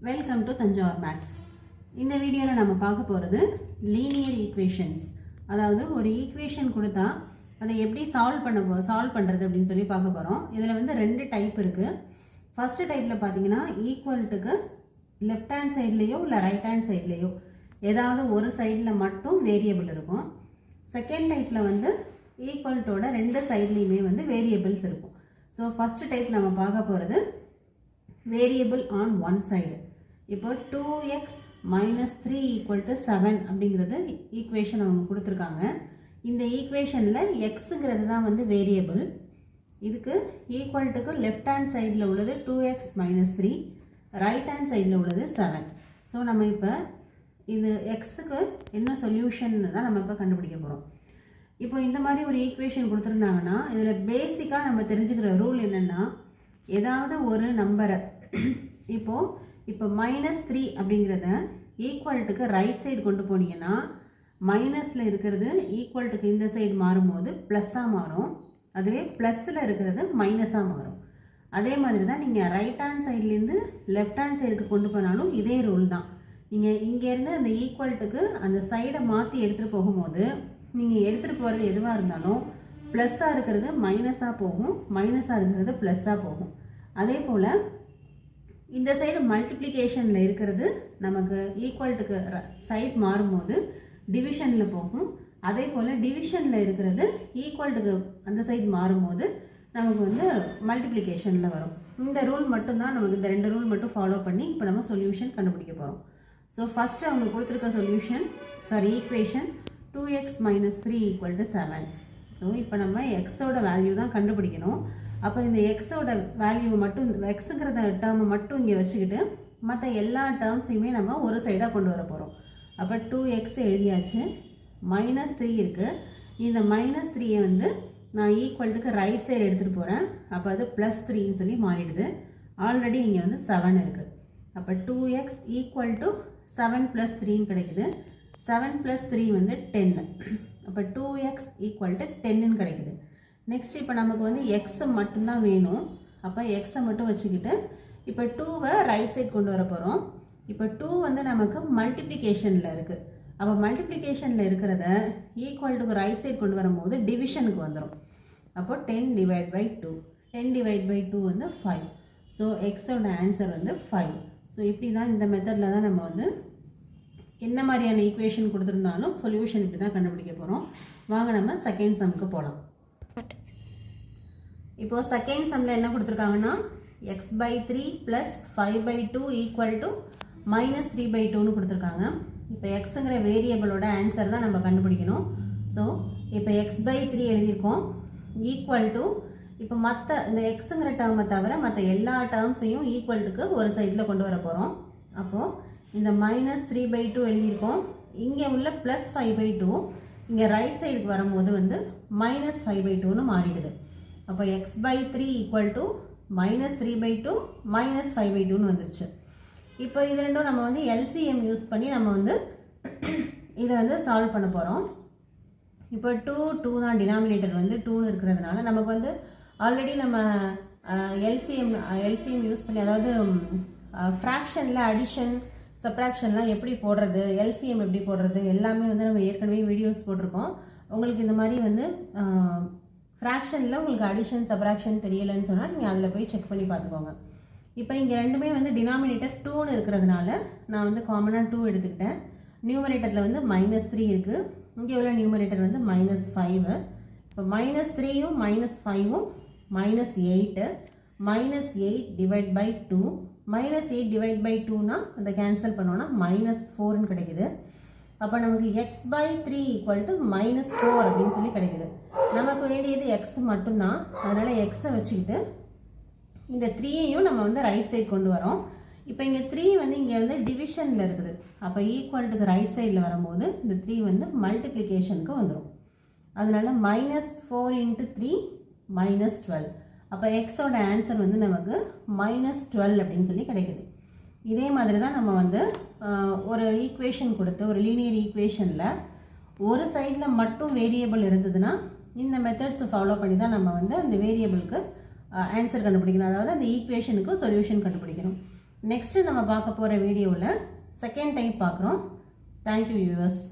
Welcome to Thanjavur maths. இந்த வீடியோவில் நம்ம பார்க்க போகிறது லீனியர் ஈக்குவேஷன்ஸ். அதாவது ஒரு ஈக்குவேஷன் கொடுத்தா அதை எப்படி சால்வ் பண்ணுறது அப்படின்னு சொல்லி பார்க்க போகிறோம். இதில் வந்து ரெண்டு டைப் இருக்குது. ஃபஸ்ட்டு டைப்பில் பார்த்தீங்கன்னா ஈக்குவல்ட்டுக்கு லெஃப்ட் ஹேண்ட் சைட்லேயோ இல்லை ரைட் ஹேண்ட் சைட்லேயோ ஏதாவது ஒரு சைடில் மட்டும் வேரியபிள் இருக்கும். செகண்ட் டைப்பில் வந்து ஈக்குவல்ட்டோட ரெண்டு சைட்லேயுமே வந்து வேரியபிள்ஸ் இருக்கும். ஸோ ஃபஸ்ட்டு டைப் நம்ம பார்க்க போகிறது வேரியபிள் ஆன் ஒன் சைடு. இப்போ 2x minus 3 equal to 7 அப்படிங்கிறது ஈக்குவேஷன் அவங்க கொடுத்துருக்காங்க. இந்த ஈக்குவேஷனில் எக்ஸுங்கிறது தான் வந்து வேரியபிள். இதுக்கு ஈக்குவல்ட்டுக்கு லெஃப்ட் ஹேண்ட் சைடில் உள்ளது 2x minus 3, ரைட் ஹேண்ட் சைடில் உள்ளது 7. ஸோ நம்ம இப்போ இது எக்ஸுக்கு என்ன சொல்யூஷன் தான் நம்ம இப்போ கண்டுபிடிக்க போகிறோம். இப்போ இந்த மாதிரி ஒரு ஈக்குவேஷன் கொடுத்துருந்தாங்கன்னா இதில் பேசிக்காக நம்ம தெரிஞ்சுக்கிற ரூல் என்னென்னா, ஏதாவது ஒரு நம்பரை இப்போ -3 அப்படிங்கிறத ஈக்குவல்ட்டுக்கு ரைட் சைடு கொண்டு போனீங்கன்னா மைனஸில் இருக்கிறது ஈக்குவல்ட்டுக்கு இந்த சைடு மாறும்போது ப்ளஸ்ஸாக மாறும், அதுவே ப்ளஸ்ஸில் இருக்கிறது மைனஸாக மாறும். அதே மாதிரி தான் நீங்கள் ரைட் ஹேண்ட் சைட்லேருந்து லெஃப்ட் ஹேண்ட் சைடுக்கு கொண்டு போனாலும் இதே ரூல் தான். நீங்கள் இங்கேருந்து அந்த ஈக்குவல்ட்டுக்கு அந்த சைடை மாற்றி எடுத்துகிட்டு போகும்போது நீங்கள் எடுத்துகிட்டு போகிறது எதுவாக இருந்தாலும் ப்ளஸ்ஸாக இருக்கிறது மைனஸாக போகும், மைனஸாக இருக்கிறது ப்ளஸ்ஸாக போகும். அதே போல் இந்த சைடு மல்டிப்ளிகேஷனில் இருக்கிறது நமக்கு ஈக்குவல்ட்டுக்கு சைட் மாறும்போது டிவிஷனில் போகும். அதே போல் டிவிஷனில் இருக்கிறது ஈக்குவல்ட்டுக்கு அந்த சைடு மாறும்போது நமக்கு வந்து மல்டிப்ளிகேஷனில் வரும். இந்த ரூல் மட்டும்தான் நமக்கு, இந்த ரெண்டு ரூல் மட்டும் ஃபாலோ பண்ணி இப்போ நம்ம சொல்யூஷன் கண்டுபிடிக்க போகிறோம். ஸோ ஃபஸ்ட்டு அவங்க கொடுத்துருக்க equation 2x minus 3 equal to 7. So இப்போ நம்ம எக்ஸோட வேல்யூ தான் கண்டுபிடிக்கணும். அப்போ இந்த எக்ஸோட வேல்யூ மட்டும், எக்ஸுங்கிறத டேர்மை மட்டும் இங்கே வச்சுக்கிட்டு மற்ற எல்லா டேர்ம்ஸையுமே நம்ம ஒரு சைடாக கொண்டு வர போகிறோம். அப்போ 2x எழுதியாச்சு, -3 இருக்குது. இந்த -3 வந்து நான் ஈக்குவல்ட்டுக்கு ரைட் சைடு எடுத்துகிட்டு போகிறேன். அப்போ அது +3ன்னு சொல்லி மாறிடுது. ஆல்ரெடி இங்கே வந்து 7 இருக்குது. அப்போ 2x equal to 7 + 3ன்னு கிடைக்குது. 7 + 3 வந்து 10. அப்போ 2x equal to 10ன்னு கிடைக்குது. நெக்ஸ்ட் இப்போ நமக்கு வந்து எக்ஸ் மட்டும்தான் வேணும். அப்போ எக்ஸை மட்டும் வச்சுக்கிட்டு இப்போ 2வை ரைட் சைட் கொண்டு வர போகிறோம். இப்போ 2 வந்து நமக்கு மல்டிப்ளிகேஷனில் இருக்குது. அப்போ மல்டிப்ளிகேஷனில் இருக்கிறத ஈக்குவல்ட்டுக்கு ரைட் சைட் கொண்டு வரும்போது டிவிஷனுக்கு வந்துடும். அப்போ 10 / 2, 10 / 2 வந்து 5. ஸோ எக்ஸோட ஆன்சர் வந்து 5. ஸோ இப்படி தான், இந்த மெத்தடில் தான் நம்ம வந்து என்ன மாதிரியான ஈக்குவேஷன் கொடுத்துருந்தாலும் சொல்யூஷன் இப்படி தான் கண்டுபிடிக்க போகிறோம். வாங்க நம்ம செகண்ட் சம்முக்கு போகலாம். இப்போது செகண்ட் சம்மில் என்ன கொடுத்துருக்காங்கன்னா x/3 + 5/2 = -3/2ன்னு கொடுத்துருக்காங்க. இப்போ எக்ஸுங்கிற வேரியபிளோட ஆன்சர் தான் நம்ம கண்டுபிடிக்கணும். ஸோ இப்போ x/3 எழுதியிருக்கோம், ஈக்குவல் டு இப்போ மற்ற இந்த எக்ஸுங்கிற டேர்மை தவிர மற்ற எல்லா டேர்ம்ஸையும் ஈக்குவல்ட்டுக்கு ஒரு சைடில் கொண்டு வர போகிறோம். அப்போது இந்த -3/2 எழுதியிருக்கோம், இங்கே உள்ள +5/2 இங்கே ரைட் சைடுக்கு வரும்போது வந்து -5/2ன்னு மாறிடுது. அப்போ x/3 = -3/2 -5/2ன்னு வந்துருச்சு. இப்போ இது ரெண்டும் நம்ம வந்து LCM யூஸ் பண்ணி நம்ம வந்து இதை வந்து சால்வ் பண்ண போகிறோம். இப்போ 2 தான் டினாமினேட்டர் வந்து 2ன்னு இருக்கிறதுனால நமக்கு வந்து ஆல்ரெடி நம்ம LCM யூஸ் பண்ணி, அதாவது ஃப்ராக்ஷனில் அடிஷன் சப்ராக்ஷன்லாம் எப்படி போடுறது, LCM எப்படி போடுறது எல்லாமே வந்து நம்ம ஏற்கனவே வீடியோஸ் போட்டிருக்கோம். உங்களுக்கு இந்த மாதிரி வந்து ஃப்ராக்ஷனில் உங்களுக்கு அடிஷன் சப்ராக்ஷன் தெரியலைன்னு சொன்னால் நீங்கள் அதில் போய் செக் பண்ணி பார்த்துக்கோங்க. இப்போ இங்கே ரெண்டுமே வந்து டினாமினேட்டர் 2ன்னு இருக்கிறதுனால நான் வந்து காமனாக 2 எடுத்துக்கிட்டேன். நியூமரேட்டரில் வந்து -3 இருக்குது, இங்கே உள்ள நியூமரேட்டர் வந்து -5. இப்போ -3யும் -5ம் -8, -8 / 2, -8 / 2னா அதை கேன்சல் பண்ணோன்னா -4ன்னு கிடைக்குது. அப்போ நமக்கு x/3 = -4 அப்படின்னு சொல்லி கிடைக்குது. நமக்கு வேண்டியது எக்ஸ் மட்டும்தான், அதனால் எக்ஸை வச்சுக்கிட்டு இந்த 3யையும் நம்ம வந்து ரைட் சைட் கொண்டு வரோம். இப்போ இங்கே 3 வந்து இங்கே வந்து டிவிஷனில் இருக்குது. அப்போ ஈக்குவல்ட்டுக்கு ரைட் சைடில் வரும்போது இந்த 3 வந்து மல்டிப்ளிகேஷனுக்கு வந்துடும். அதனால -4 × 3 -12. அப்போ எக்ஸோட ஆன்சர் வந்து நமக்கு -12 அப்படின்னு சொல்லி கிடைக்குது. இதே மாதிரி தான் நம்ம வந்து ஒரு ஈக்குவேஷன் கொடுத்து, ஒரு லீனியர் ஈக்குவேஷனில் ஒரு சைடில் மட்டும் வேரியபிள் இருந்ததுன்னா இந்த மெத்தட்ஸ் ஃபாலோ பண்ணி தான் நம்ம வந்து அந்த வேரியபிளுக்கு ஆன்சர் கண்டுபிடிக்கணும், அதாவது அந்த ஈக்குவேஷனுக்கு சொல்யூஷன் கண்டுபிடிக்கணும். நெக்ஸ்ட் நம்ம பார்க்க போகிற வீடியோவில் செகண்ட் டைப் பார்க்குறோம். Thank you viewers.